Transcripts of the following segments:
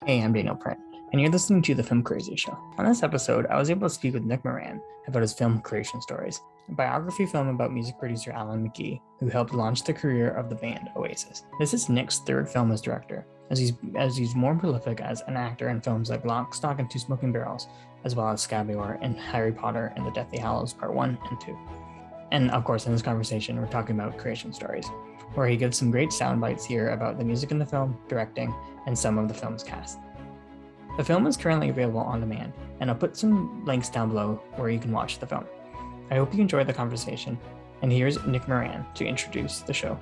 Hey, I'm Daniel Print, and you're listening to the Filmcraziest Show. On this episode, I was able to speak with Nick Moran about his film creation stories, a biography film about music producer Alan McGee, who helped launch the career of the band Oasis. This is Nick's third film as director, as he's more prolific as an actor in films like Lock, Stock, and Two Smoking Barrels, as well as Scabior and Harry Potter and the Deathly Hallows Part I and II. And of course, in this conversation, we're talking about creation stories, where he gives some great sound bites here about the music in the film, directing, and some of the film's cast. The film is currently available on demand, and I'll put some links down below where you can watch the film. I hope you enjoyed the conversation, and here's Nick Moran to introduce the show.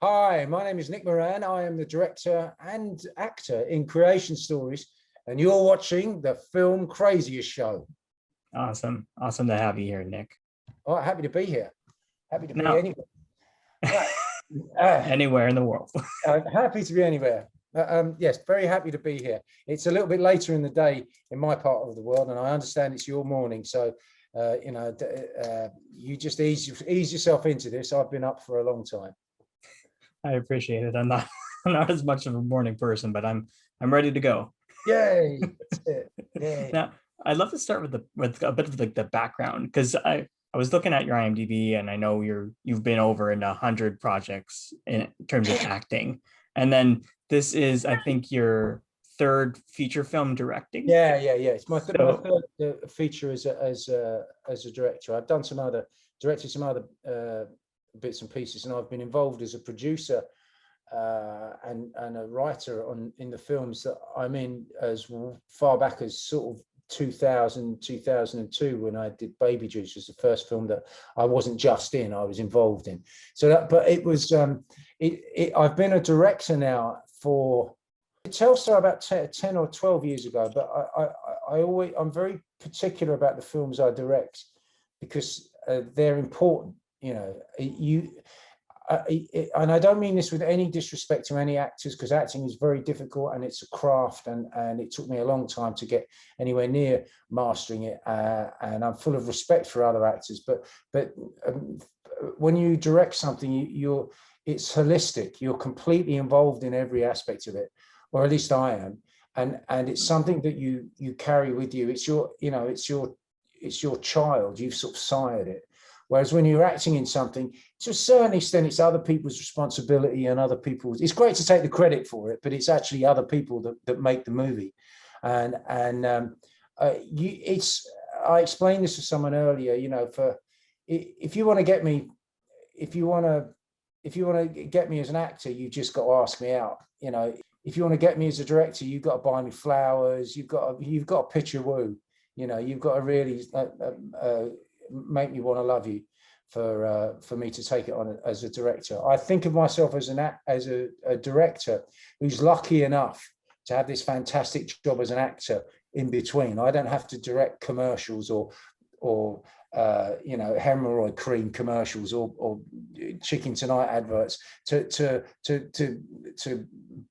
Hi, my name is Nick Moran. I am the director and actor in Creation Stories, and you're watching the Filmcraziest Show. Awesome to have you here, Nick. Oh, happy to be here. Happy to be anywhere. Anywhere in the world. Happy to be anywhere. Yes, very happy to be here. It's a little bit later in the day in my part of the world, and I understand it's your morning. So, you just ease yourself into this. I've been up for a long time. I appreciate it. I'm not as much of a morning person, but I'm ready to go. Yay! That's it. Yay. Now, I'd love to start with a bit of like the background, because I was looking at your IMDb, and I know you've been over in 100 projects in terms of acting, and then this is, I think, your third feature film directing. Yeah. It's my third feature as a director. I've done directed some other bits and pieces, and I've been involved as a producer and a writer in the films that I'm in as far back as sort of 2002, when I did Baby Juice. Was the first film that I wasn't just in, I was involved in. So but it was I've been a director now for Telstar about 10 or 12 years ago, but I'm very particular about the films I direct, because they're important. And I don't mean this with any disrespect to any actors, because acting is very difficult and it's a craft, and it took me a long time to get anywhere near mastering it, and I'm full of respect for other actors, but when you direct something, it's holistic. You're completely involved in every aspect of it, or at least I am, and it's something that you carry with you. It's your child. You've sort of sired it. Whereas when you're acting in something, to a certain extent, it's other people's responsibility and other people's. It's great to take the credit for it, but it's actually other people that make the movie. I explained this to someone earlier. If you want to get me as an actor, you just got to ask me out. If you want to get me as a director, you've got to buy me flowers. You've got to pitch a woo. You've got to really make me want to love you for me to take it on as a director. I think of myself as a director who's lucky enough to have this fantastic job as an actor in between. I don't have to direct commercials or hemorrhoid cream commercials or Chicken Tonight adverts to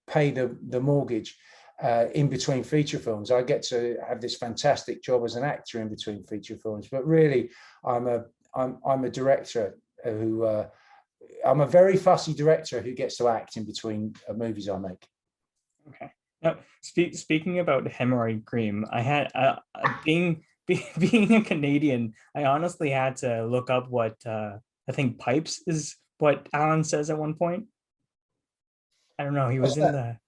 pay the mortgage in between feature films. I get to have this fantastic job as an actor in between feature films, but really I'm a director who I'm a very fussy director who gets to act in between movies I make. Okay. Now, speaking about hemorrhoid cream, I had being a Canadian, I honestly had to look up what I think pipes is what Alan says at one point. I don't know. He was in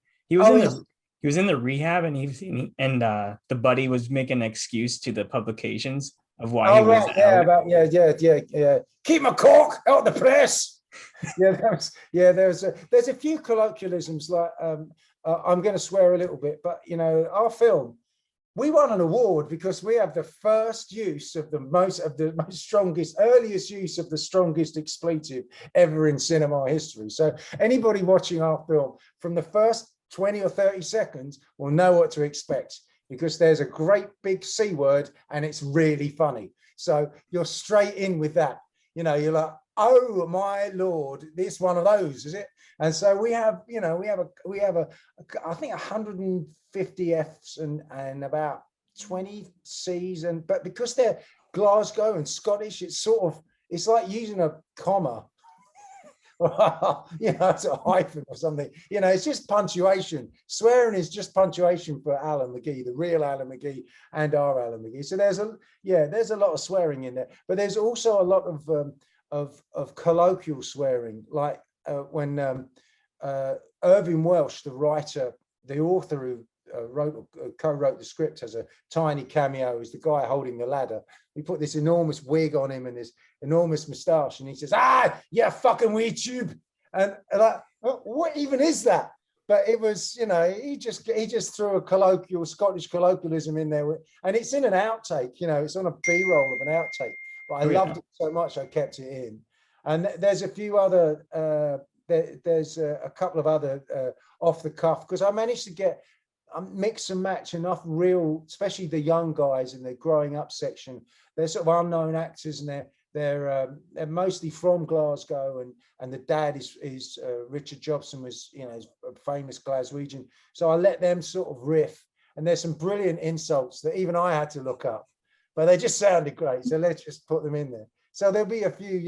the rehab, and the buddy was making an excuse to the publications of why he was out. Yeah. Keep my cork out the press. There's a few colloquialisms like I'm going to swear a little bit, but our film, we won an award because we have the first use of earliest use of the strongest expletive ever in cinema history. So anybody watching our film from the first 20 or 30 seconds will know what to expect, because there's a great big C word and it's really funny. So you're straight in with that. You're like, oh my Lord, this one of those, is it? And so we have I think 150 Fs and about 20 Cs, but because they're Glasgow and Scottish, it's like using a comma It's a hyphen or something. It's just punctuation. Swearing is just punctuation for Alan McGee, the real Alan McGee, and our Alan McGee. So there's a lot of swearing in there, but there's also a lot of colloquial swearing, like when Irving Welsh, the writer, the author who co-wrote the script, has a tiny cameo as the guy holding the ladder. We put this enormous wig on him and this enormous moustache, and he says, yeah, fucking weed tube. And like, what even is that? But it was, he just threw a colloquial, Scottish colloquialism in there, and it's in an outtake, it's on a B-roll of an outtake. But I loved it so much, I kept it in. And there's a few other, there's a couple of other off the cuff, because I managed to get mix and match enough real, especially the young guys in the growing up section. They're sort of unknown actors, and they're mostly from Glasgow, and the dad is Richard Jobson, was is a famous Glaswegian. So I let them sort of riff, and there's some brilliant insults that even I had to look up, but they just sounded great. So let's just put them in there. So there'll be a few,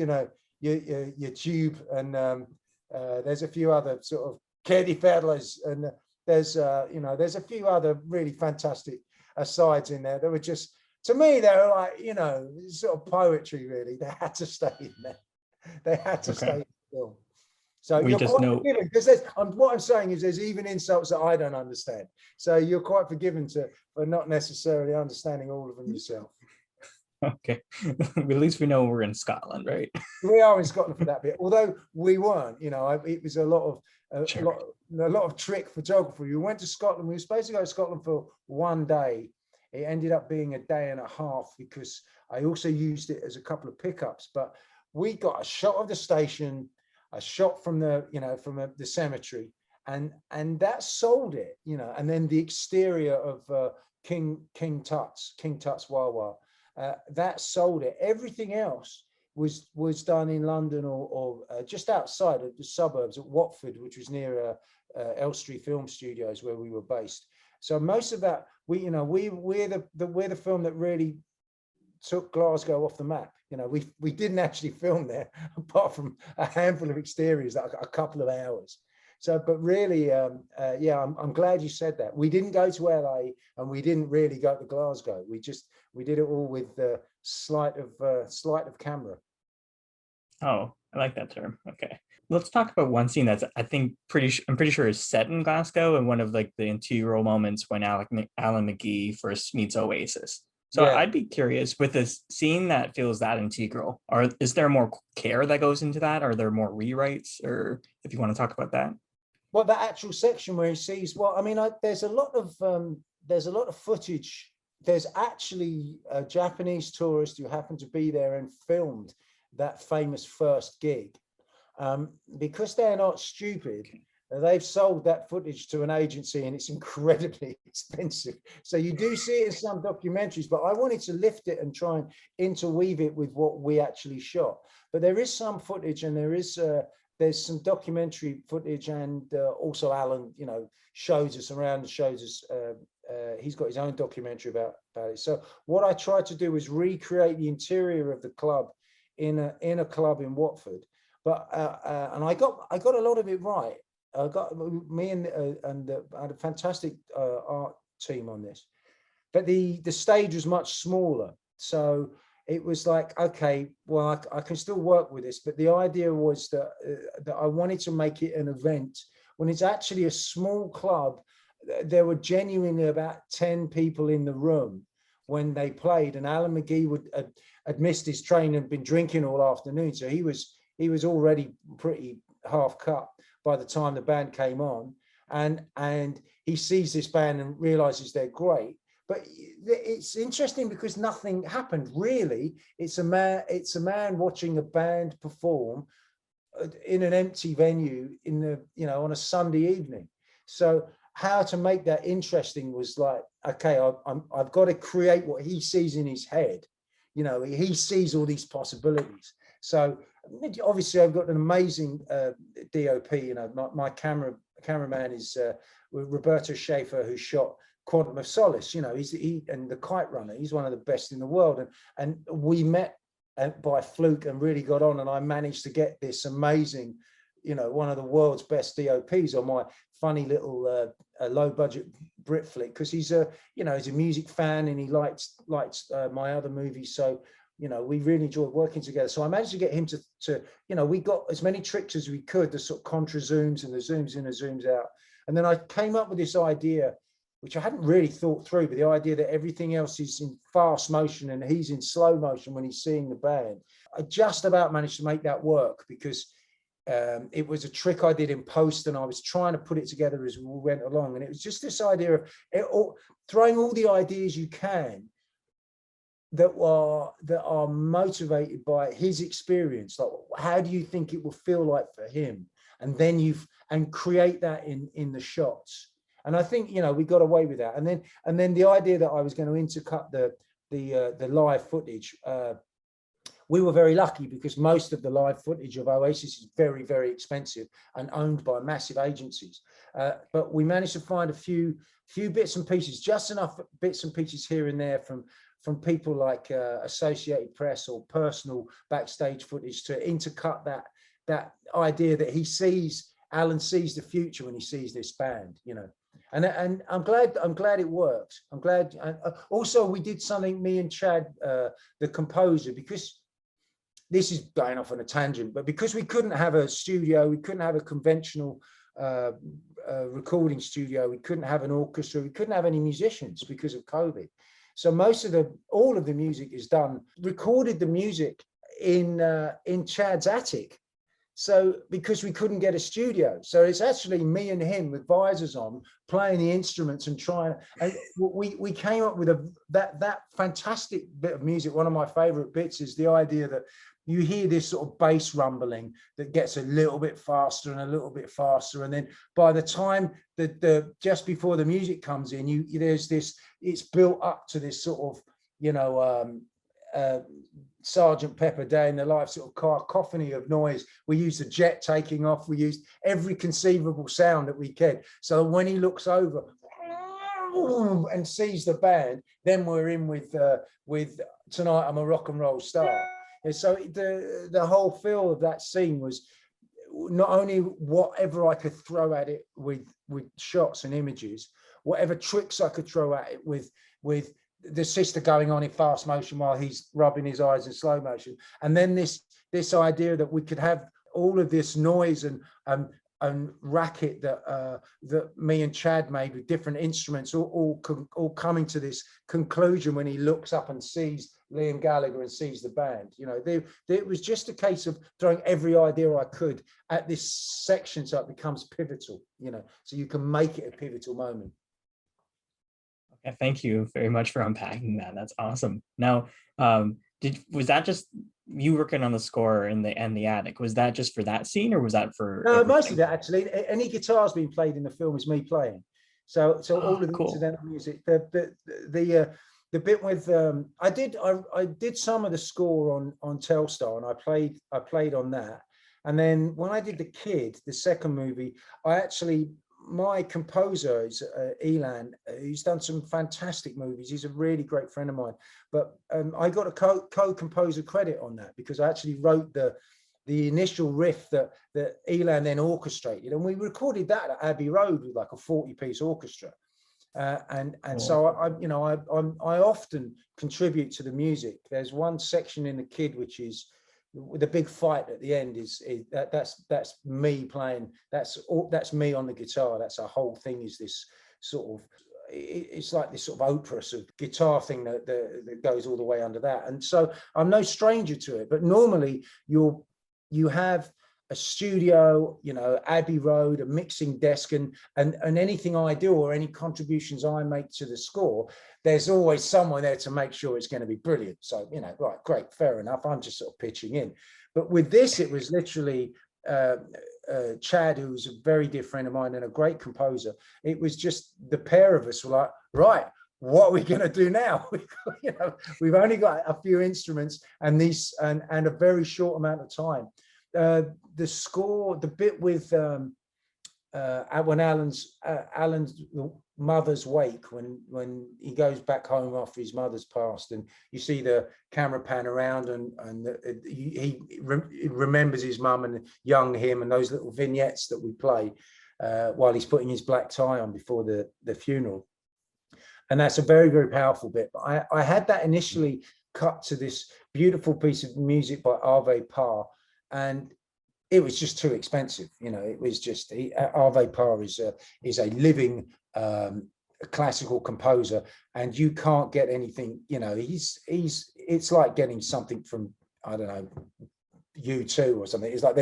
your tube, and there's a few other sort of Katie Fadlers, and there's a few other really fantastic asides in there that were just, to me, they were like, sort of poetry, really. They had to stay in there. They had to stay in the film. So you're quite forgiven, because what I'm saying is there's even insults that I don't understand. So you're quite forgiven for not necessarily understanding all of them yourself. Okay. At least we know we're in Scotland, right? We are in Scotland for that bit, although we weren't. It was a lot of trick photography. We went to Scotland. We were supposed to go to Scotland for one day. It ended up being a day and a half, because I also used it as a couple of pickups. But we got a shot of the station, a shot from the cemetery, and that sold it. And then the exterior of King Tut's Wawa. That sold it. Everything else was done in London or just outside of the suburbs at Watford, which was near Elstree Film Studios, where we were based. So most of that, we're the film that really took Glasgow off the map. We didn't actually film there, apart from a handful of exteriors, like a couple of hours. So, but really, I'm glad you said that. We didn't go to LA, and we didn't really go to Glasgow. We did it all with sleight of camera. Oh, I like that term. Okay, let's talk about one scene that's I'm pretty sure is set in Glasgow, and one of like the integral moments when Alan McGee first meets Oasis. So yeah. I'd be curious, with this scene that feels that integral, is there more care that goes into that? Are there more rewrites, or if you want to talk about that? Well, the actual section where he sees, there's a lot of footage. There's actually a Japanese tourist who happened to be there and filmed that famous first gig. Because they're not stupid, they've sold that footage to an agency, and it's incredibly expensive. So you do see it in some documentaries, but I wanted to lift it and try and interweave it with what we actually shot. But there is some footage, and there's some documentary footage, and also Alan, shows us around and shows us. He's got his own documentary about it. So what I tried to do was recreate the interior of the club in a club in Watford. But and I got a lot of it right. I got me and I had a fantastic art team on this. But the stage was much smaller, so it was like, okay, well, I can still work with this. But the idea was that I wanted to make it an event when it's actually a small club. There were genuinely about 10 people in the room when they played, and Alan McGee had missed his train and been drinking all afternoon, so he was already pretty half cut by the time the band came on, and he sees this band and realizes they're great. But it's interesting because nothing happened really. It's a man watching a band perform in an empty venue on a Sunday evening. So how to make that interesting was like, okay, I've got to create what he sees in his head. He sees all these possibilities. So obviously I've got an amazing DOP. My cameraman is Roberto Schaefer, who shot Quantum of Solace. He and The Kite Runner. He's one of the best in the world. And we met by fluke and really got on. And I managed to get this amazing one of the world's best DOPs on my funny little low budget Brit flick, because he's a music fan and he likes my other movies. So, we really enjoyed working together. So I managed to get him to we got as many tricks as we could, the sort of contra zooms and the zooms in and zooms out. And then I came up with this idea, which I hadn't really thought through, but the idea that everything else is in fast motion and he's in slow motion when he's seeing the band. I just about managed to make that work, because it was a trick I did in post, and I was trying to put it together as we went along. And it was just this idea of throwing all the ideas you can that are motivated by his experience. Like, how do you think it will feel like for him? And then and create that in the shots. And I think, we got away with that. And then the idea that I was going to intercut the live footage, we were very lucky, because most of the live footage of Oasis is very, very expensive and owned by massive agencies. But we managed to find a few bits and pieces, just enough bits and pieces here and there from people like Associated Press or personal backstage footage to intercut that idea that Alan sees the future when he sees this band, And I'm glad it worked. I'm glad. Also, we did something, me and Chad, the composer, because this is going off on a tangent, but because we couldn't have a studio, we couldn't have a conventional recording studio, we couldn't have an orchestra, we couldn't have any musicians because of COVID. So all of the music is done, recorded the music in Chad's attic. So because we couldn't get a studio, so it's actually me and him with visors on, playing the instruments and trying. And we came up with that fantastic bit of music. One of my favorite bits is the idea that you hear this sort of bass rumbling that gets a little bit faster and a little bit faster, and then by the time the just before the music comes in, there's this. It's built up to this sort of Sergeant Pepper Day in the Life sort of cacophony of noise. We used the jet taking off. We used every conceivable sound that we could. So when he looks over and sees the band, then we're in with Tonight I'm a Rock and Roll Star. And so the whole feel of that scene was not only whatever I could throw at it with shots and images, whatever tricks I could throw at it with the sister going on in fast motion while he's rubbing his eyes in slow motion, and then this idea that we could have all of this noise and racket that me and Chad made with different instruments, all coming to this conclusion when he looks up and sees Liam Gallagher and sees the band. It was just a case of throwing every idea I could at this section so it becomes pivotal. So you can make it a pivotal moment. Yeah, thank you very much for unpacking that. That's awesome. Now, was that just you working on the score in the attic? Was that just for that scene, or was that for? No, everything? most of that actually. Any guitars being played in the film is me playing. So all of the cool. incidental music. The bit with I did some of the score on Telstar, and I played on that. And then when I did The Kid, the second movie, my composer is Elan. He's done some fantastic movies. He's a really great friend of mine. But I got a co-composer credit on that, because I actually wrote the initial riff that Elan then orchestrated, and we recorded that at Abbey Road with like a 40-piece orchestra. And cool. So I often contribute to the music. There's one section in The Kid which is the big fight at the end that's me playing. That's me on the guitar. That's a whole thing. Is this sort of, it's like this sort of opera sort of guitar thing that goes all the way under that. And so I'm no stranger to it. But normally you have a studio, Abbey Road, a mixing desk, and anything I do or any contributions I make to the score, there's always someone there to make sure it's going to be brilliant. So, right, great, fair enough. I'm just sort of pitching in. But with this, it was literally Chad, who's a very dear friend of mine and a great composer. It was just the pair of us were like, right, what are we going to do now? We've only got a few instruments and a very short amount of time. The score, the bit with when Alan's mother's wake, when he goes back home after his mother's passed, and you see the camera pan around, and he remembers his mum and young him, and those little vignettes that we play while he's putting his black tie on before the funeral. And that's a very, very powerful bit. But I had that initially cut to this beautiful piece of music by Arve Paar, and it was just too expensive. It was just, Arve Paar is a living classical composer, and you can't get anything. It's like getting something from, I don't know, U2 or something. It's like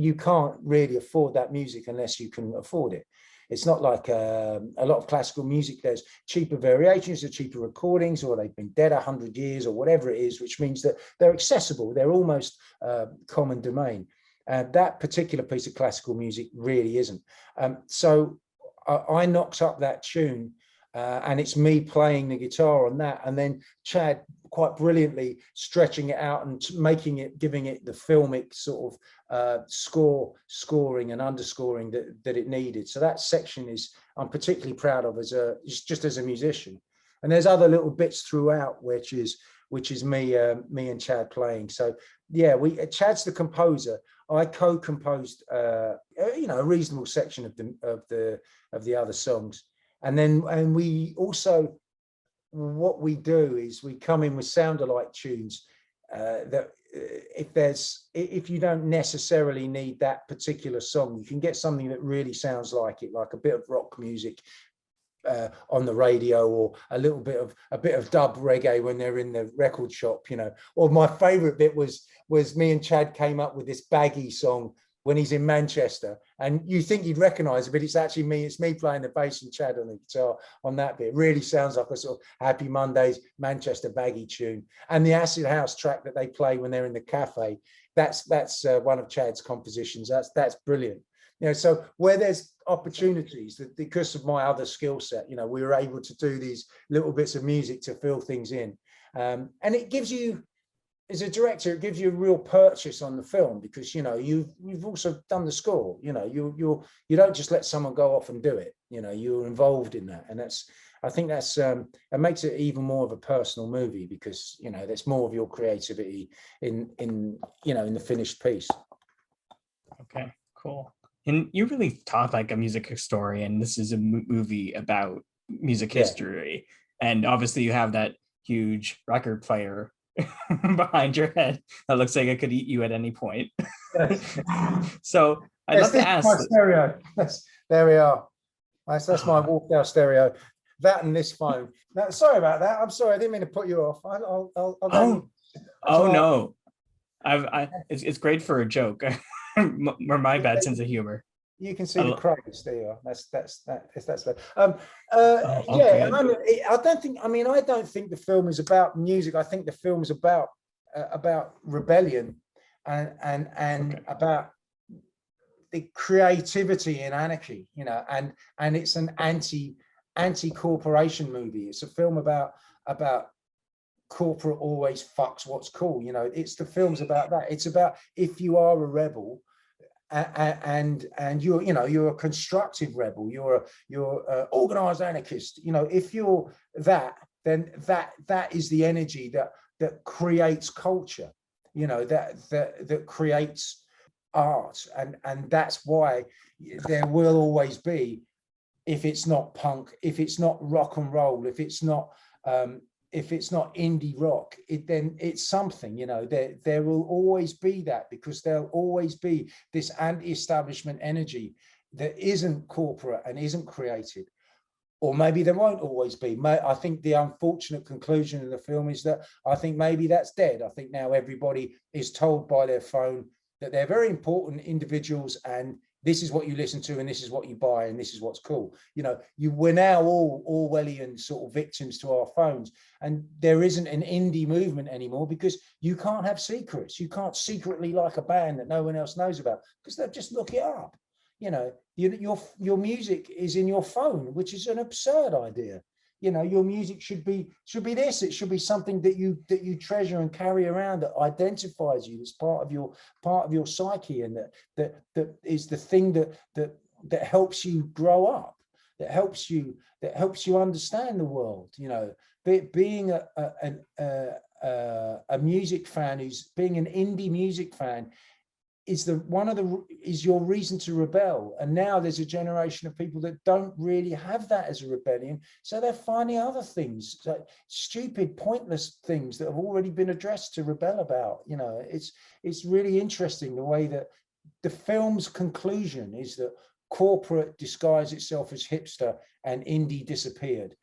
you can't really afford that music unless you can afford it. It's not like a lot of classical music. There's cheaper variations or cheaper recordings, or they've been dead 100 years or whatever it is, which means that they're accessible. They're almost common domain. That particular piece of classical music really isn't. So I knocked up that tune, and it's me playing the guitar on that, and then Chad quite brilliantly stretching it out and giving it the filmic sort of scoring and underscoring that it needed. So that section I'm particularly proud of just as a musician. And there's other little bits throughout, which is me and Chad playing. So yeah, Chad's the composer. I co-composed a reasonable section of the other songs, and we also, what we do is we come in with sound-alike tunes that if you don't necessarily need that particular song, you can get something that really sounds like it, like a bit of rock music on the radio, or a bit of dub reggae when they're in the record shop, Or my favorite bit was me and Chad came up with this Baggy song when he's in Manchester, and you think you'd recognize it, but it's actually me. It's me playing the bass and Chad on the guitar on that bit. It really sounds like a sort of Happy Mondays Manchester Baggy tune. And the acid house track that they play when they're in the cafe, that's one of Chad's compositions. That's brilliant. So where there's opportunities, that because of my other skill set, we were able to do these little bits of music to fill things in, and it gives you, as a director, it gives you a real purchase on the film, because you've also done the score. You don't just let someone go off and do it. You're involved in that, and I think that's it makes it even more of a personal movie, because there's more of your creativity in the finished piece. Okay, cool. And you really talk like a music historian. This is a movie about music history, and obviously you have that huge record player behind your head that looks like it could eat you at any point. So I'd love to ask. My stereo. There we are. That's my walkout stereo. That and this phone. Now, sorry about that. I'm sorry. I didn't mean to put you off. No. It's great for a joke. Or my bad sense of humor. You can see the craze. There you are. That's better. Okay. I don't think the film is about music. I think the film is about rebellion and about the creativity and anarchy. And it's an anti-corporation movie. It's a film about corporate always fucks what's cool. The film's about that. It's about, if you are a rebel, and you're a constructive rebel, you're an organized anarchist. If you're that, then that is the energy that creates culture. That creates art, and that's why there will always be, if it's not punk, if it's not rock and roll, if it's not indie rock, then it's something. There will always be that, because there'll always be this anti-establishment energy that isn't corporate and isn't created. Or maybe there won't always be. I think the unfortunate conclusion of the film is that I think maybe that's dead. I think now everybody is told by their phone that they're very important individuals, and this is what you listen to, and this is what you buy, and this is what's cool. We're now all Orwellian sort of victims to our phones, and there isn't an indie movement anymore, because you can't have secrets. You can't secretly like a band that no one else knows about, because they'll just look it up. Your music is in your phone, which is an absurd idea. your music should be this. It should be something that you treasure and carry around, that identifies you, that's part of your psyche, and that is the thing that helps you grow up, that helps you understand the world. Being a music fan, being an indie music fan, is your reason to rebel. And now there's a generation of people that don't really have that as a rebellion, so they're finding other things, like stupid, pointless things that have already been addressed, to rebel about. It's really interesting the way that the film's conclusion is that corporate disguised itself as hipster and indie disappeared.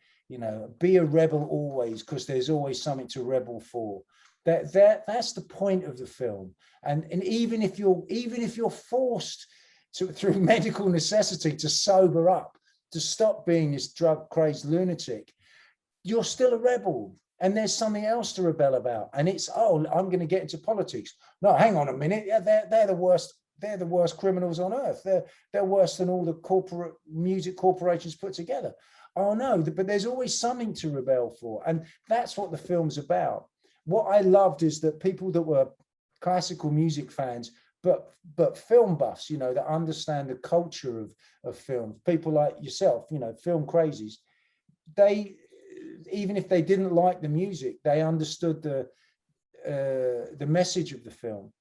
Be a rebel always, because there's always something to rebel for. That's the point of the film. And even if you're forced to, through medical necessity, to sober up, to stop being this drug crazed lunatic, you're still a rebel. And there's something else to rebel about. And it's, I'm going to get into politics. No, hang on a minute. Yeah, they're the worst. They're the worst criminals on earth. They're worse than all the corporate music corporations put together. Oh no, but there's always something to rebel for. And that's what the film's about. What I loved is that people that were classical music fans, but film buffs, that understand the culture of film, people like yourself, film crazies, they, even if they didn't like the music, they understood the message of the film.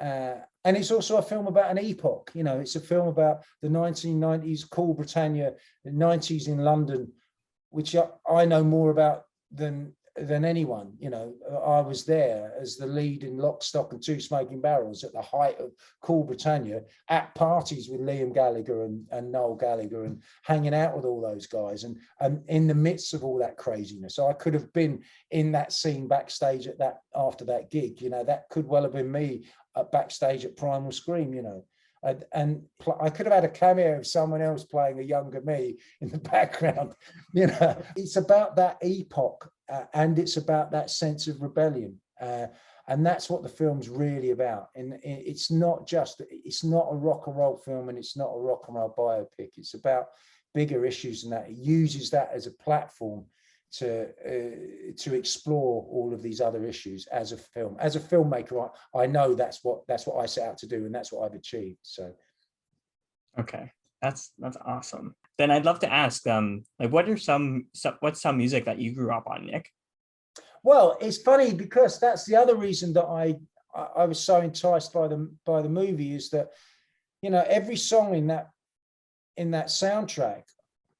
And it's also a film about an epoch. It's a film about the 1990s, cool Britannia, the 90s in London, which I know more about than anyone. I was there as the lead in Lock, Stock and Two Smoking Barrels at the height of cool Britannia, at parties with Liam Gallagher and Noel Gallagher, and hanging out with all those guys, and in the midst of all that craziness. So I could have been in that scene backstage after that gig. That could well have been me backstage at Primal Scream. And I could have had a cameo of someone else playing a younger me in the background. It's about that epoch, and it's about that sense of rebellion, and that's what the film's really about. And it's not a rock and roll film, and it's not a rock and roll biopic. It's about bigger issues than that. It uses that as a platform to explore all of these other issues as a film. As a filmmaker, I know that's what I set out to do, and that's what I've achieved. So okay, that's awesome. Then I'd love to ask, what's some music that you grew up on, Nick? Well, it's funny, because that's the other reason that I was so enticed by the movie, is that every song in that soundtrack,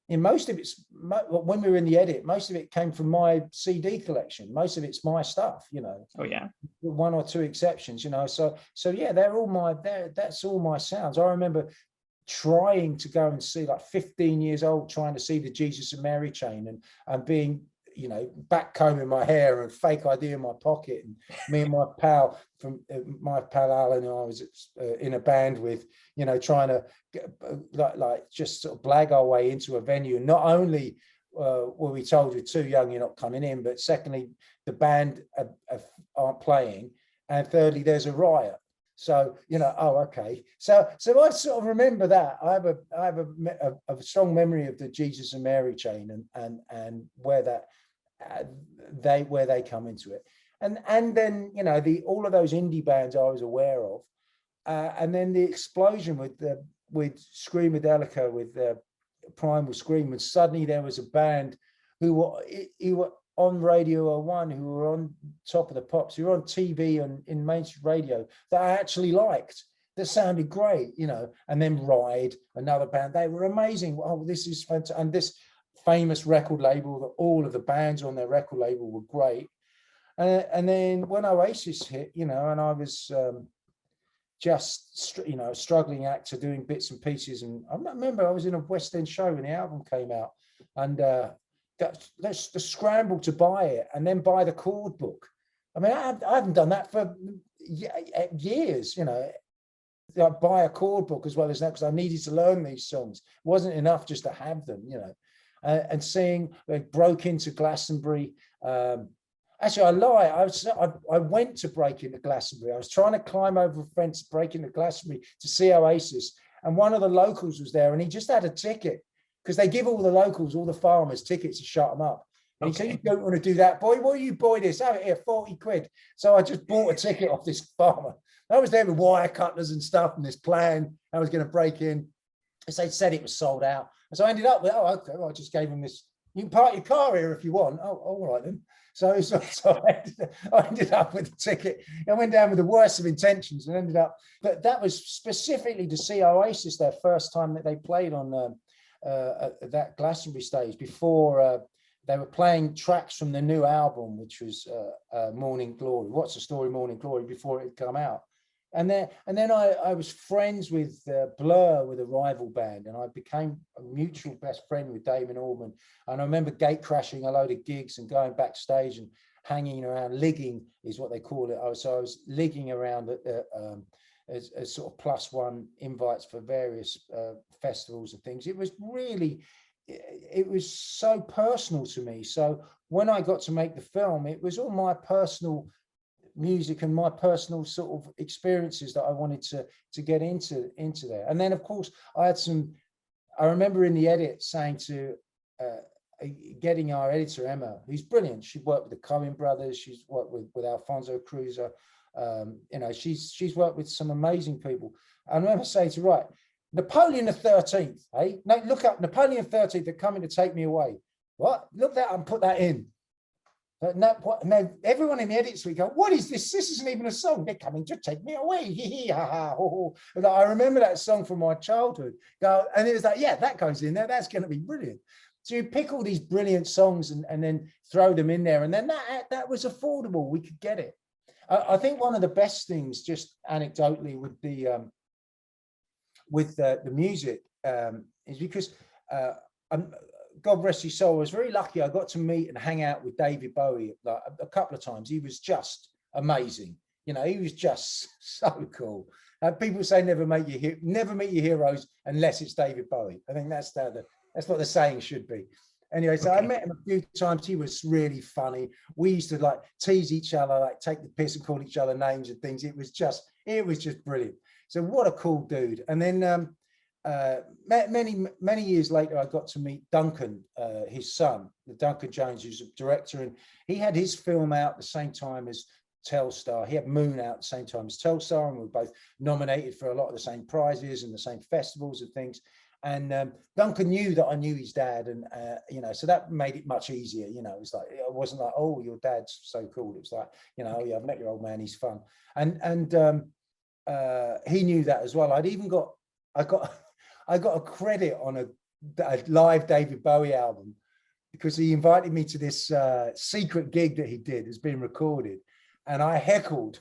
in most of it's, when we were in the edit, most of it came from my CD collection. Most of it's my stuff, Oh yeah. With one or two exceptions, So yeah, that's all my sounds. I remember trying to go and see, like 15 years old, trying to see the Jesus and Mary chain, and being, back combing my hair and fake ID in my pocket, and me and my pal Alan, who I was in a band with, trying to like just sort of blag our way into a venue. And not only were we told you're too young, you're not coming in, but secondly, the band aren't playing, and thirdly, there's a riot. So okay. So I sort of remember that. I have a strong memory of the Jesus and Mary chain, and where they come into it, and then all of those indie bands I was aware of, and then the explosion with Screamadelica, with Primal Scream, and suddenly there was a band who were on Radio 01, who were on Top of the Pops, who were on TV and in mainstream radio, that I actually liked, that sounded great, and then Ride, another band, they were amazing. Oh, this is fantastic. And this famous record label, that all of the bands on their record label were great. And then when Oasis hit, and I was just, struggling actor doing bits and pieces. And I remember I was in a West End show when the album came out, and let's the scramble to buy it and then buy the chord book. I mean, I haven't done that for years, like buy a chord book as well as that, because I needed to learn these songs. It wasn't enough just to have them, and seeing, like, broke into Glastonbury. Actually, I lie. I went to break into Glastonbury. I was trying to climb over a fence to break into Glastonbury to see Oasis, and one of the locals was there, and he just had a ticket. because they give all the locals, all the farmers tickets to shut them up. And he said, you don't want to do that, boy. Will you buy this? Oh, here, 40 quid. So I just bought a ticket off this farmer. I was there with wire cutters and stuff and this plan. I was going to break in. As they said it was sold out. And so I ended up with, oh, okay, well, I just gave him this. You can park your car here if you want. Oh, all right then. So I ended up with a ticket. I went down with the worst of intentions and ended up, but that was specifically to see Oasis, their first time that they played on that Glastonbury stage before they were playing tracks from the new album, which was Morning Glory. What's the Story, Morning Glory, before it had come out. And then I was friends with Blur, with a rival band, and I became a mutual best friend with Damon Albarn. And I remember gate crashing a load of gigs and going backstage and hanging around. Ligging is what they call it. So I was ligging around as sort of +1 invites for various festivals and things. It was really, it was so personal to me. So when I got to make the film, it was all my personal music and my personal sort of experiences that I wanted to get into there. And then of course I remember in the edit saying to getting our editor Emma, who's brilliant, she worked with the Coen brothers, she's worked with Alfonso Cruiser, she's worked with some amazing people. I remember saying to right, Napoleon the 13th, hey, no, look up Napoleon 13th, they're coming to take me away. What? Look that up and put that in. No, everyone in the edit suite go, what is this? This isn't even a song. They're coming to take me away. I remember that song from my childhood. And it was like, yeah, that goes in there. That's going to be brilliant. So you pick all these brilliant songs and then throw them in there. And then that was affordable. We could get it. I think one of the best things, just anecdotally, with the music is because God rest his soul, I was very lucky. I got to meet and hang out with David Bowie like a couple of times. He was just amazing. He was just so cool. People say never meet your heroes unless it's David Bowie. I think that's what the saying should be. Anyway, so I met him a few times. He was really funny. We used to like tease each other, like take the piss and call each other names and things. It was just brilliant. So what a cool dude. And then many years later, I got to meet Duncan, his son, Duncan Jones, who's a director, and he had his film out the same time as Telstar. He had Moon out at the same time as Telstar, and we were both nominated for a lot of the same prizes and the same festivals and things. And Duncan knew that I knew his dad, and so that made it much easier. It was like, it wasn't like, oh, your dad's so cool. It was like, oh yeah, I've met your old man, he's fun, and he knew that as well. I got a credit on a live David Bowie album because he invited me to this secret gig that he did. It's been recorded, and I heckled,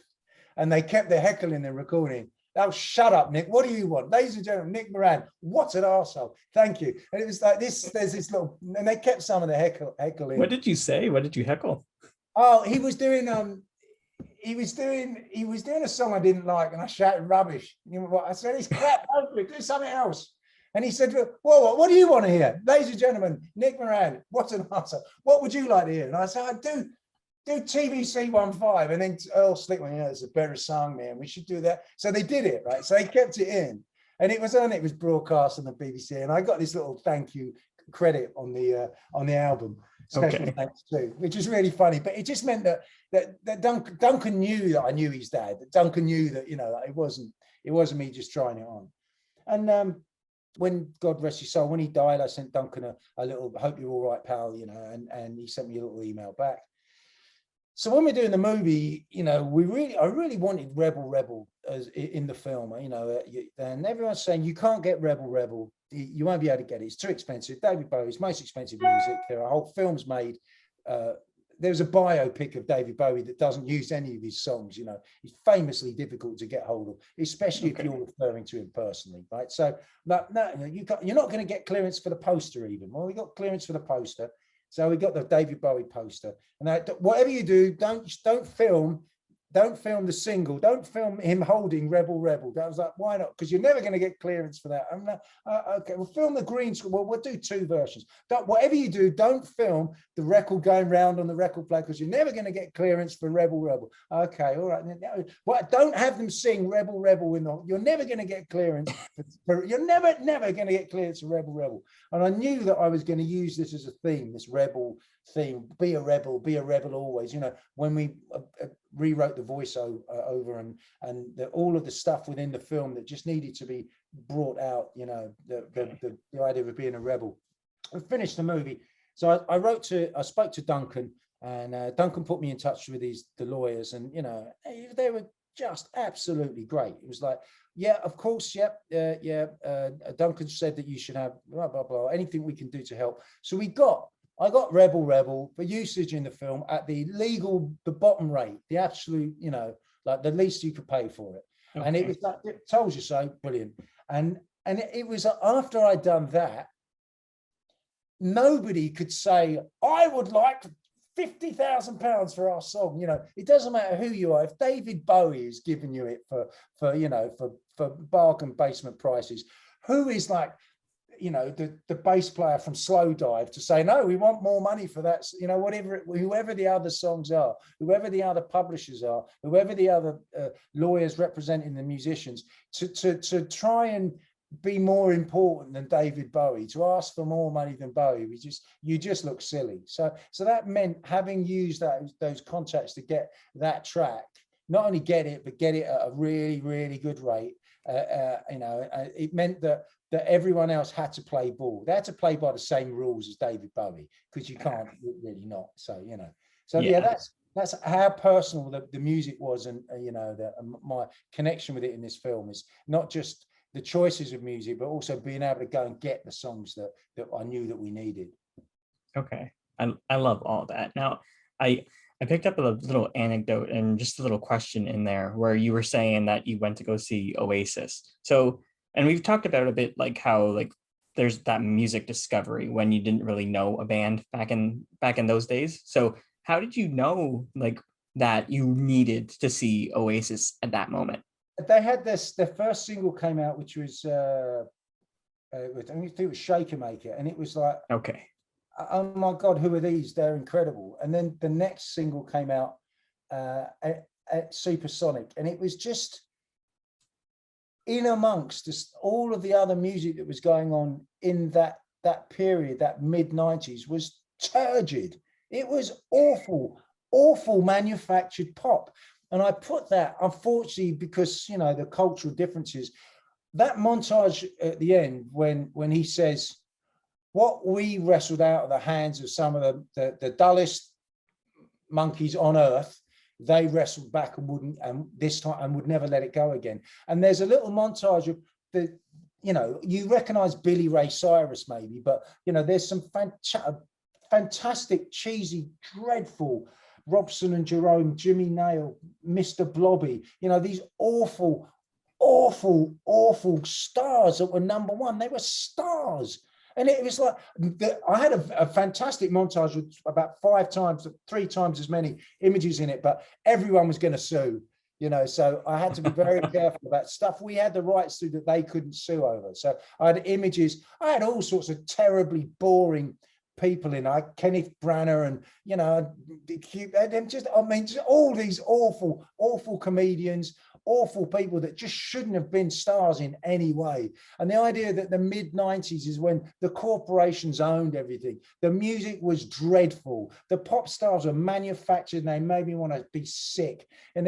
and they kept the heckling and recording. Oh, shut up, Nick. What do you want? Ladies and gentlemen, Nick Moran. What an arsehole. Thank you. And it was like this, there's this little, and they kept some of the heckling. What did you say? What did you heckle? Oh, he was doing a song I didn't like, and I shouted rubbish. You know what? I said, it's crap, do something else. And he said, whoa, what do you want to hear? Ladies and gentlemen, Nick Moran, what an answer. What would you like to hear? And I said, I do TVC 15. And then Earl Slick went, it's a better song, man. We should do that. So they did it, right? So they kept it in. And it was broadcast on the BBC. And I got this little thank you credit on the album. Special thanks too, which is really funny. But it just meant that Duncan knew that I knew his dad. That Duncan knew that, that it wasn't me just trying it on. And when God rest his soul, when he died, I sent Duncan a little, hope you're all right, pal, and he sent me a little email back. So when we're doing the movie, I really wanted Rebel as in the film, and everyone's saying you can't get Rebel. You won't be able to get it. It's too expensive. David Bowie's most expensive music. There are whole films made. There's a biopic of David Bowie that doesn't use any of his songs. He's famously difficult to get hold of, especially if you're referring to him personally, right? So no, you're not going to get clearance for the poster even. Well, we got clearance for the poster. So we got the David Bowie poster, and whatever you do, don't film don't film the single. Don't film him holding Rebel Rebel. I was like, why not? Because you're never going to get clearance for that. I'm like, okay, we'll film the green screen. Well, we'll do 2 versions. Whatever you do, don't film the record going round on the record player because you're never going to get clearance for Rebel Rebel. Okay, all right. Well, don't have them sing Rebel Rebel you're never going to get clearance. You're never going to get clearance for Rebel Rebel. And I knew that I was going to use this as a theme, this rebel theme. Be a rebel always. You know, when we rewrote the voiceover over and all of the stuff within the film that just needed to be brought out, you know, the idea of being a rebel. I finished the movie. So I spoke to Duncan, and Duncan put me in touch with the lawyers, and, you know, they were just absolutely great. It was like, yeah, of course, yep, Duncan said that you should have blah, blah, blah, anything we can do to help. So I got Rebel Rebel for usage in the film at the bottom rate, the absolute, you know, like the least you could pay for it. Okay. And it was like, it tells you so, brilliant. And it was after I'd done that, nobody could say, I would like £50,000 for our song. You know, it doesn't matter who you are. If David Bowie is giving you it for you know, for bargain basement prices, who is like, you know, the bass player from Slow Dive to say, no, we want more money for that, you know, whoever the other songs are, whoever the other publishers are, whoever the other lawyers representing the musicians, to try and be more important than David Bowie, to ask for more money than Bowie, you just look silly. So that meant, having used those contacts to get that track, not only get it, but get it at a really, really good rate. You know, it meant that everyone else had to play ball. They had to play by the same rules as David Bowie, because you can't really not. So, you know, that's how personal the music was. And, you know, my connection with it in this film is not just the choices of music, but also being able to go and get the songs that I knew that we needed. Okay. I love all that. Now, I picked up a little anecdote and just a little question in there where you were saying that you went to go see Oasis. So, and we've talked about a bit like how like there's that music discovery when you didn't really know a band back in those days. So how did you know like that you needed to see Oasis at that moment? They had their first single came out, which was I think it was Shaker Maker, and it was like, okay, oh my God, who are these? They're incredible. And then the next single came out at Supersonic, and it was just in amongst just all of the other music that was going on in that period, that mid-90s, was turgid. It was awful manufactured pop. And I put that, unfortunately, because, you know, the cultural differences, that montage at the end when he says, what we wrestled out of the hands of some of the dullest monkeys on earth, they wrestled back and this time and would never let it go again. And there's a little montage of the, you know, you recognize Billy Ray Cyrus maybe, but, you know, there's some fantastic, cheesy, dreadful Robson and Jerome, Jimmy Nail, Mr. Blobby, you know, these awful stars that were number one. They were stars. And it was like, I had a fantastic montage with about 3 times as many images in it, but everyone was going to sue, you know, so I had to be very careful about stuff we had the rights to that they couldn't sue over. So I had images, I had all sorts of terribly boring people in, like Kenneth Branagh, and, you know, just all these awful comedians, awful people that just shouldn't have been stars in any way. And the idea that the mid-90s is when the corporations owned everything. The music was dreadful. The pop stars were manufactured, and they made me want to be sick. And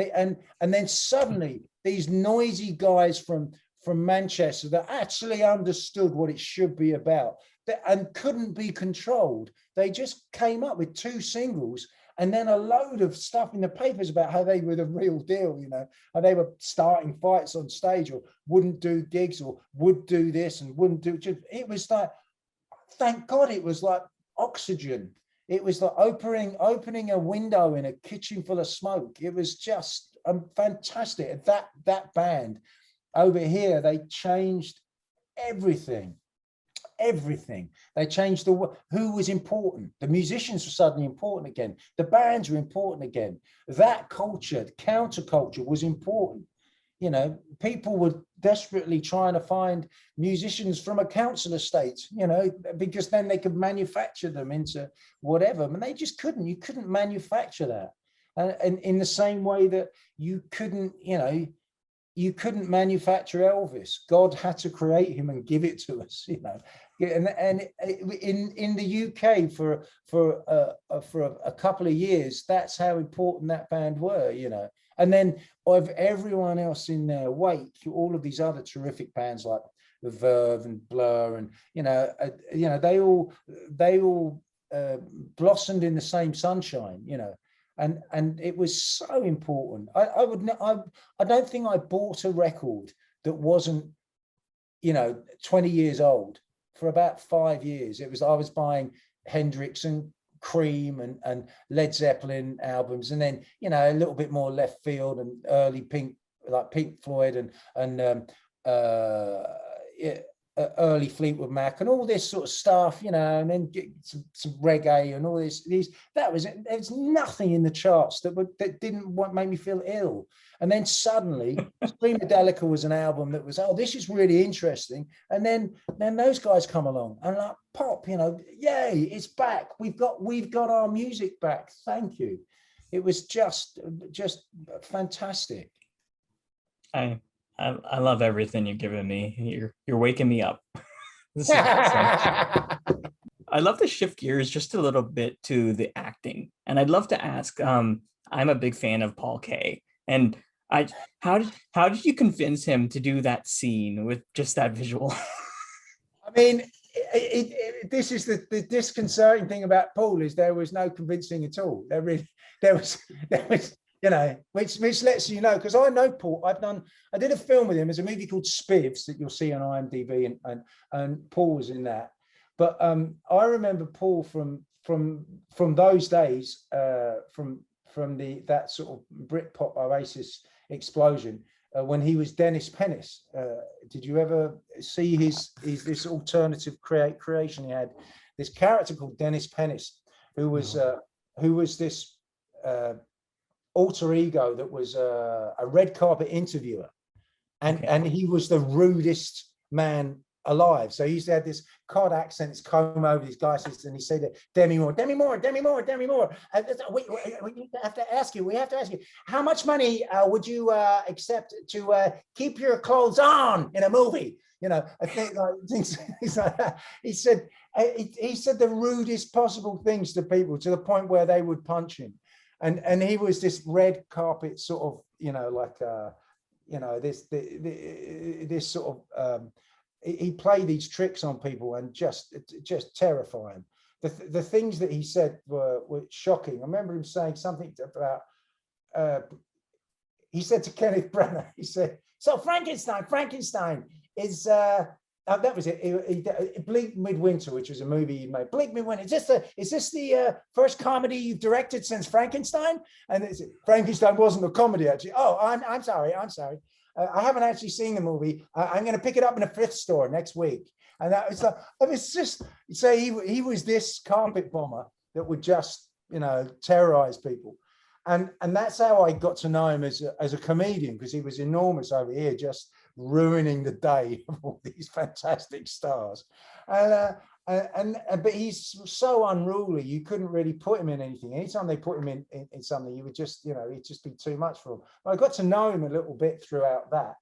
then suddenly these noisy guys from Manchester that actually understood what it should be about and couldn't be controlled. They just came up with 2 singles and then a load of stuff in the papers about how they were the real deal, you know, and they were starting fights on stage, or wouldn't do gigs, or would do this and wouldn't do. It was like, thank God it was like oxygen. It was like opening a window in a kitchen full of smoke. It was just fantastic. That band over here, they changed everything. everything. They changed who was important. The musicians were suddenly important again. The bands were important again. That culture, counterculture, was important. You know, people were desperately trying to find musicians from a council estate, you know, because then they could manufacture them into whatever. And they just couldn't. You couldn't manufacture that. And in the same way that you couldn't, you know, you couldn't manufacture Elvis. God had to create him and give it to us, you know. And in the UK for a couple of years, that's how important that band were, you know. And then of everyone else in their wake, all of these other terrific bands like the Verve and Blur, and you know, they all blossomed in the same sunshine, you know. And it was so important. I don't think I bought a record that wasn't, you know, 20 years old for about 5 years. I was buying Hendrix and Cream and Led Zeppelin albums, and then, you know, a little bit more left field and early Pink, like Pink Floyd and early Fleetwood Mac and all this sort of stuff, you know, and then get some reggae and all this. There's nothing in the charts that didn't make me feel ill. And then suddenly, Screamadelica was an album that was, oh, this is really interesting. And then those guys come along and like, pop, you know, yay, it's back. We've got our music back. Thank you. It was just fantastic. I love everything you've given me. You're waking me up. This is awesome. I'd love to shift gears just a little bit to the acting, and I'd love to ask. I'm a big fan of Paul Kaye, and how did you convince him to do that scene with just that visual? I mean, this is the disconcerting thing about Paul, is there was no convincing at all. There was. You know, which lets you know, because I know Paul. I did a film with him. There's a movie called Spivs that you'll see on IMDb, and Paul was in that. But I remember Paul from those days, from that sort of Britpop Oasis explosion, when he was Dennis Pennis. Did you ever see his this alternative creation? He had this character called Dennis Pennis, who was this alter ego that was a red carpet interviewer, and he was the rudest man alive. So he used to have this cod accent, his comb over his glasses, and he said, Demi Moore. And we have to ask you, how much money would you accept to keep your clothes on in a movie? You know, I think like things like that. He said the rudest possible things to people, to the point where they would punch him. And he was this red carpet sort of, you know, like, you know, this sort of, he played these tricks on people and just terrifying. The things that he said were shocking. I remember him saying something about, he said to Kenneth Branagh, he said, so Frankenstein is, that was it. Bleak Midwinter, which was a movie he made. Bleak Midwinter. Is this the first comedy you've directed since Frankenstein? And Frankenstein wasn't a comedy, actually. Oh, I'm sorry. I haven't actually seen the movie. I'm going to pick it up in a thrift store next week. And that was just say he was this carpet bomber that would just, you know, terrorize people. And that's how I got to know him as a comedian, because he was enormous over here, just ruining the day of all these fantastic stars. But he's so unruly, you couldn't really put him in anything. Anytime they put him in something, you would just, you know, it'd just be too much for him. But I got to know him a little bit throughout that.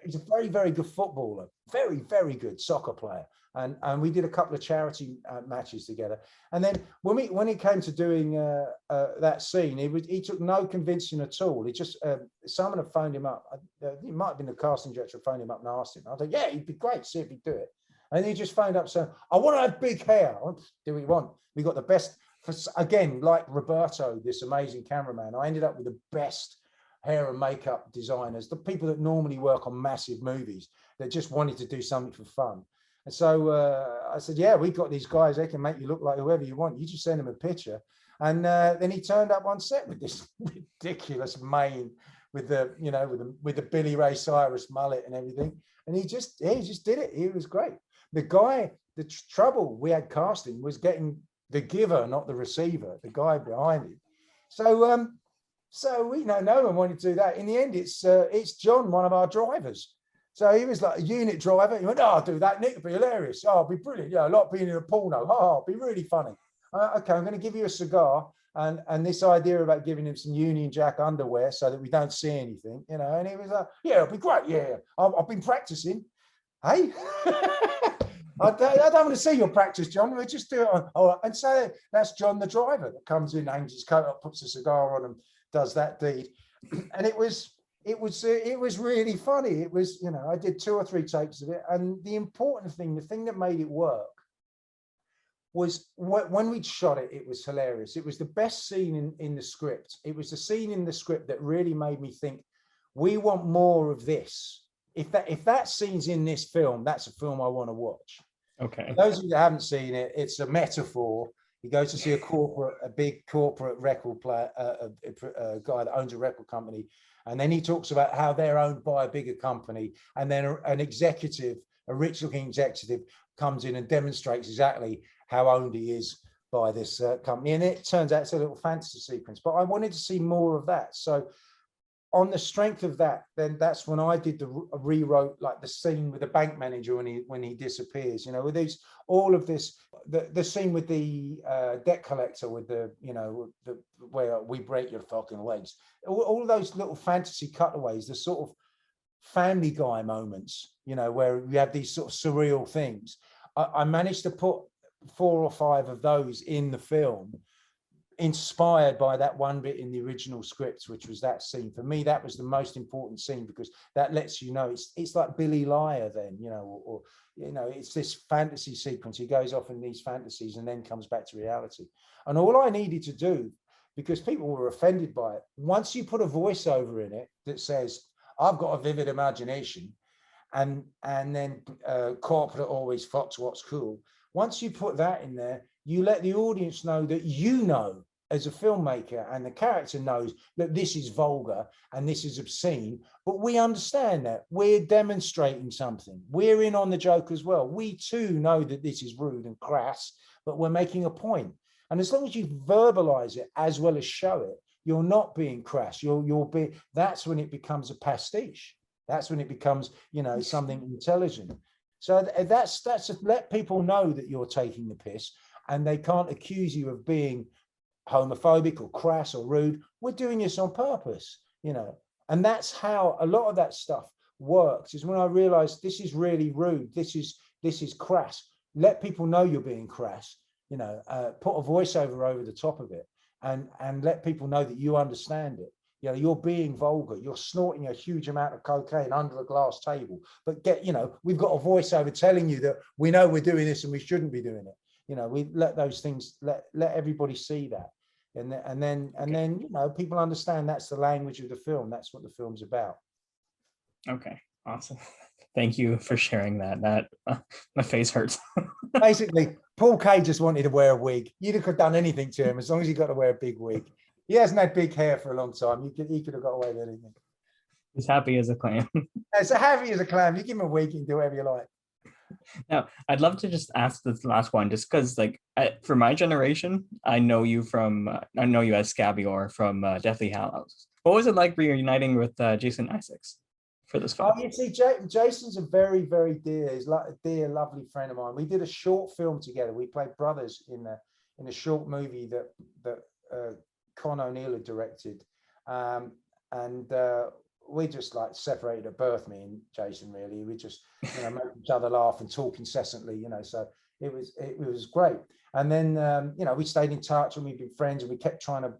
He's a very, very good footballer, very, very good soccer player. And we did a couple of charity matches together. And then when it came to doing that scene, he took no convincing at all. He just, someone had phoned him up. It might have been the casting director, phoned him up and asked him. I was like, yeah, he'd be great, see if he'd do it. And he just phoned up saying, I want to have big hair. Do what you want. We got the best, again, like Roberto, this amazing cameraman. I ended up with the best hair and makeup designers, the people that normally work on massive movies, that just wanted to do something for fun. And so I said, yeah, we got these guys, they can make you look like whoever you want. You just send them a picture. And then he turned up on set with this ridiculous mane with the, you know, with the Billy Ray Cyrus mullet and everything. And he just did it. He was great. The trouble we had casting was getting the giver, not the receiver, the guy behind it. So we know no one wanted to do that. In the end, it's John, one of our drivers. So he was like a unit driver. He went, "Oh, I'll do that, Nick. It'll be hilarious. Oh, it'll be brilliant. Yeah, like being in a porno. Oh, it'll be really funny. Okay, I'm going to give you a cigar and this idea about giving him some Union Jack underwear so that we don't see anything, you know." And he was like, "Yeah, it'll be great. Yeah, I've been practicing." Hey, I don't want to see your practice, John. We just do it on. Oh, and so that's John, the driver, that comes in, hangs his coat up, puts a cigar on, and does that deed. And it was really funny. It was, you know, I did 2 or 3 takes of it, and the important thing, the thing that made it work, was when we'd shot it. It was hilarious. It was the best scene in the script. It was the scene in the script that really made me think, we want more of this. If that scene's in this film, that's a film I want to watch. Okay. For those of you that haven't seen it, it's a metaphor. He goes to see a big corporate record player, a guy that owns a record company, and then he talks about how they're owned by a bigger company, and then an executive, a rich-looking executive, comes in and demonstrates exactly how owned he is by this company. And it turns out it's a little fantasy sequence, but I wanted to see more of that. So on the strength of that, then that's when I did rewrote like the scene with the bank manager when he disappears, you know, with these, all of this, the scene with the debt collector, with the, you know, the where we break your fucking legs, all those little fantasy cutaways, the sort of Family Guy moments, you know, where we have these sort of surreal things. I managed to put 4 or 5 of those in the film, inspired by that one bit in the original script, which was that scene. For me, that was the most important scene, because that lets you know it's like Billy Liar then, you know, or you know, it's this fantasy sequence. He goes off in these fantasies and then comes back to reality. And all I needed to do, because people were offended by it, once you put a voiceover in it that says, "I've got a vivid imagination," and then corporate always fucks what's cool. Once you put that in there, you let the audience know that, you know, as a filmmaker, and the character knows that this is vulgar and this is obscene, but we understand that we're demonstrating something. We're in on the joke as well. We too know that this is rude and crass, but we're making a point. And as long as you verbalize it as well as show it, you're not being crass. That's when it becomes a pastiche. That's when it becomes, you know, something intelligent. So that's to let people know that you're taking the piss, and they can't accuse you of being homophobic or crass or rude. We're doing this on purpose, you know. And that's how a lot of that stuff works, is when I realized this is really rude, this is crass. Let people know you're being crass, you know, put a voiceover over the top of it, and let people know that you understand it. You know, you're being vulgar, you're snorting a huge amount of cocaine under a glass table, but we've got a voiceover telling you that we know we're doing this and we shouldn't be doing it. You know, we let those things, let everybody see that. And then, you know, people understand that's the language of the film. That's what the film's about. Okay, awesome. Thank you for sharing that. My face hurts. Basically, Paul Kaye just wanted to wear a wig. You could have done anything to him as long as he got to wear a big wig. He hasn't had big hair for a long time. He could have got away with anything. He's happy as a clam. As happy as a clam. You give him a wig, you can do whatever you like. Now, I'd love to just ask this last one, just because, like, for my generation, I know you as Scabior from Deathly Hallows. What was it like reuniting with Jason Isaacs for this film? Oh, you see, Jason's a very, very dear. He's like a dear, lovely friend of mine. We did a short film together. We played brothers in a short movie that Con O'Neill had directed, and we just like separated at birth, me and Jason. Really, we just make each other laugh and talk incessantly, so it was great. And then we stayed in touch, and we've been friends, and we kept trying to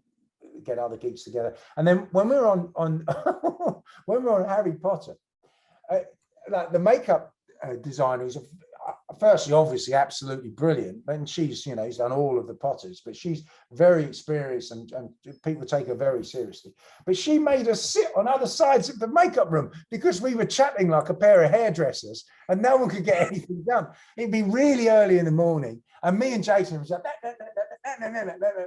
get other gigs together. And then when we were on when we were on Harry Potter, like the makeup designer, who's firstly obviously absolutely brilliant, and she's he's done all of the Potters, but she's very experienced, and people take her very seriously. But she made us sit on other sides of the makeup room because we were chatting like a pair of hairdressers, and no one could get anything done. It'd be really early in the morning, and me and Jason was like,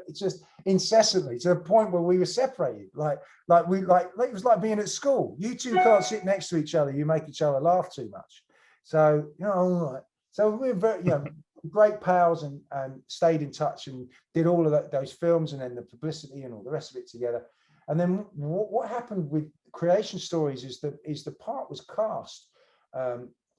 it's just incessantly, to the point where we were separated. Like it was like being at school. You two can't sit next to each other. You make each other laugh too much. So all right. So we're very, great pals, and stayed in touch and did all of those films, and then the publicity and all the rest of it together. And then what happened with Creation Stories is that the part was cast.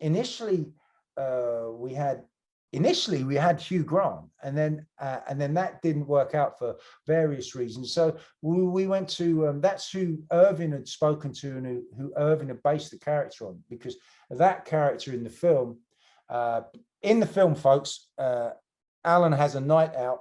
Initially we had Hugh Grant, and then that didn't work out for various reasons. So we went to that's who Irving had spoken to, and who Irving had based the character on, because that character in the film. Folks, Alan has a night out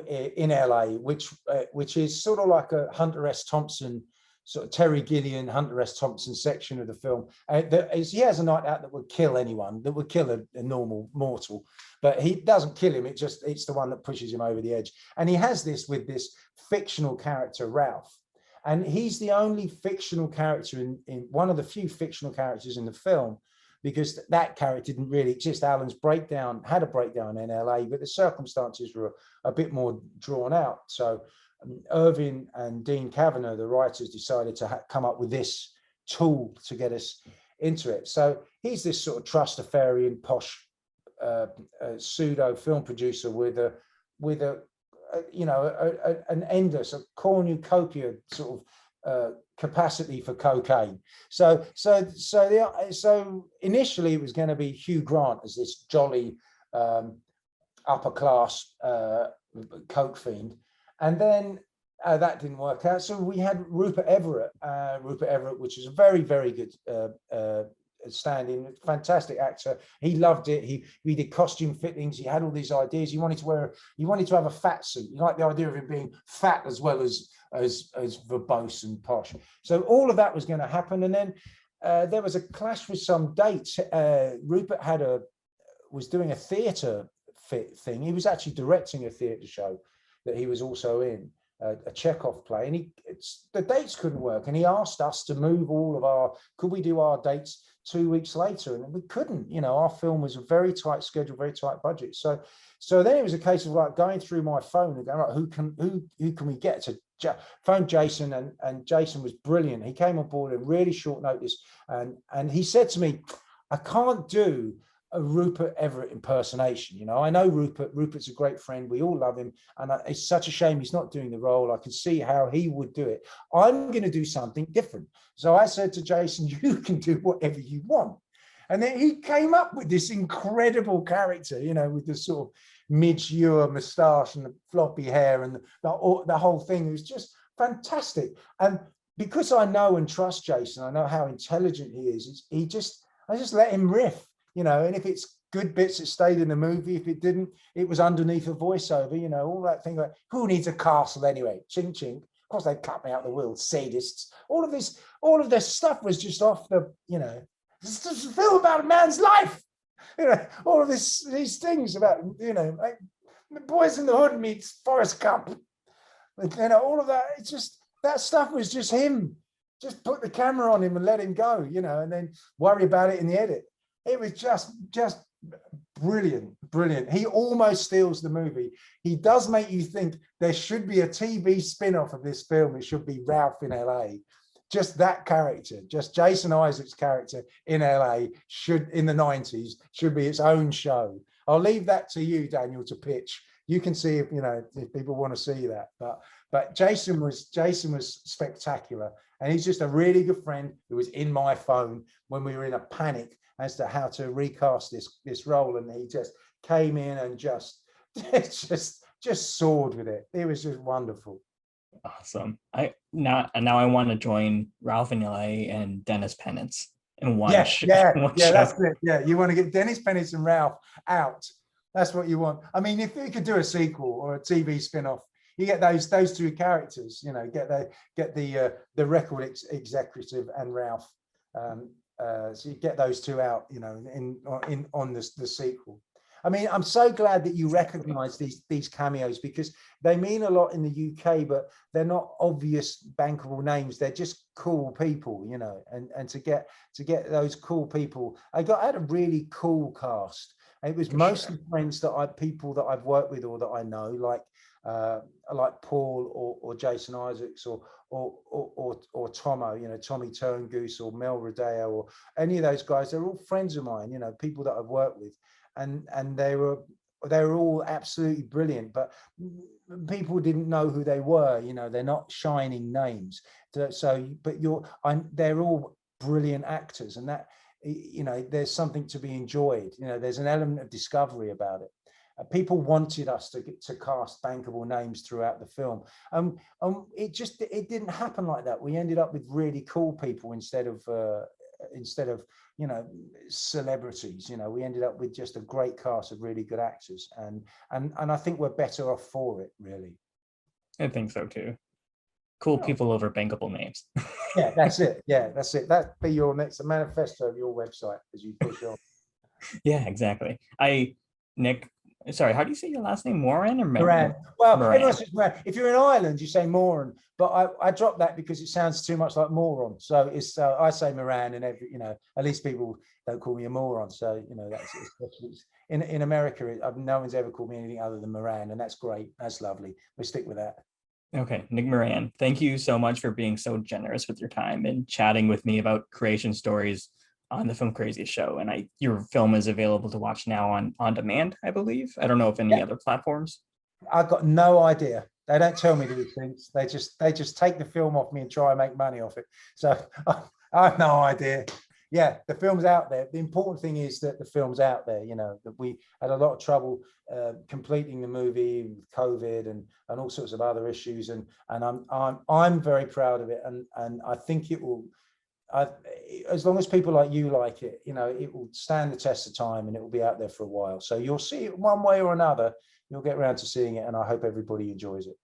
in LA, which is sort of like a Hunter S. Thompson, sort of Terry Gilliam, Hunter S. Thompson section of the film. He has a night out that would kill anyone, that would kill a normal mortal, but he doesn't kill him. It's the one that pushes him over the edge. And he has this with this fictional character, Ralph. And he's the only fictional character in one of the few fictional characters in the film, because that character didn't really exist. Alan's had a breakdown in LA, but the circumstances were a bit more drawn out. So Irving and Dean Kavanagh, the writers, decided to come up with this tool to get us into it. So he's this sort of trustafarian, posh, pseudo film producer with an endless, a cornucopia sort of capacity for cocaine. So initially it was going to be Hugh Grant as this jolly upper class coke fiend, and then that didn't work out. So we had Rupert Everett, which is a very, very good stand-in, fantastic actor. He loved it. He did costume fittings. He had all these ideas. He wanted to have a fat suit. He liked the idea of him being fat as well as verbose and posh. So all of that was going to happen. And then there was a clash with some dates. Rupert was doing a theatre thing. He was actually directing a theatre show that he was also in, a Chekhov play, and the dates couldn't work, and he asked us to move could we do our dates 2 weeks later, and we couldn't. Our film was a very tight schedule, very tight budget. So then it was a case of like going through my phone and going, right, who can we get to phone Jason, and Jason was brilliant. He came on board at really short notice, and he said to me, I can't do a Rupert Everett impersonation. I know Rupert's a great friend, we all love him, and it's such a shame he's not doing the role. I can see how he would do it. I'm going to do something different. So I said to Jason, you can do whatever you want. And then he came up with this incredible character, with this sort of Midge Ure moustache and the floppy hair, and the whole thing. It was just fantastic. And because I know and trust Jason, I know how intelligent he is, I just let him riff. And if it's good bits, it stayed in the movie. If it didn't, it was underneath a voiceover, all that thing like, who needs a castle anyway? Ching, ching. Of course, they cut me out the will, sadists. All of this stuff was just off the, it's just a film about a man's life. All of these things about, like Boys in the Hood meets Forrest Gump. All of that, it's just, that stuff was just him. Just put the camera on him and let him go, and then worry about it in the edit. It was just brilliant. He almost steals the movie. He does make you think there should be a TV spin-off of this film. It should be Ralph in LA. Just that character, just Jason Isaacs' character in LA in the 90s should be its own show. I'll leave that to you, Daniel, to pitch. You can see if people want to see that. But Jason was spectacular, and he's just a really good friend who was in my phone when we were in a panic as to how to recast this role, and he just came in and just soared with it. It was just wonderful. Awesome. Now I want to join Ralph in LA and Dennis Penance in one show. That's it. Yeah, you want to get Dennis Penance and Ralph out. That's what you want. I mean, if you could do a sequel or a TV spin-off, you get those two characters. Get the record executive and Ralph. So you get those two out, on the sequel. I mean, I'm so glad that you recognize these cameos, because they mean a lot in the UK, but they're not obvious bankable names. They're just cool people, and to get those cool people. I had a really cool cast. And it was For mostly sure. friends people that I've worked with or that I know, like Paul or Jason Isaacs or Tomo, Tommy Turngoose or Mel Rodeo or any of those guys. They're all friends of mine, people that I've worked with, and they were all absolutely brilliant, but people didn't know who they were. They're not shining names. They're all brilliant actors, and that, there's something to be enjoyed. There's an element of discovery about it. People wanted us to cast bankable names throughout the film. It didn't happen like that. We ended up with really cool people instead of celebrities. We ended up with just a great cast of really good actors, and I think we're better off for it, really. I think so too. Cool people over bankable names. Yeah, that's it. That'd be your next manifesto of your website as you push on. Yeah, exactly. Nick, sorry, how do you say your last name? Moran or Moran. Well, Moran. everyone says Moran. If you're in Ireland, you say Moran, but I dropped that because it sounds too much like moron. So I say Moran, and at least people don't call me a moron. So that's in America. No one's ever called me anything other than Moran, and that's great. That's lovely. We stick with that. Okay, Nick Moran, thank you so much for being so generous with your time and chatting with me about creation stories on the Filmcraziest Show. And your film is available to watch now on demand, I believe. I don't know if any other platforms. I've got no idea. They don't tell me these things. They just take the film off me and try and make money off it. So I have no idea. Yeah, the film's out there. The important thing is that the film's out there. That we had a lot of trouble completing the movie with COVID and all sorts of other issues, and I'm very proud of it, and I think it will. As long as people like you like it, it will stand the test of time, and it will be out there for a while. So you'll see it one way or another. You'll get around to seeing it, and I hope everybody enjoys it.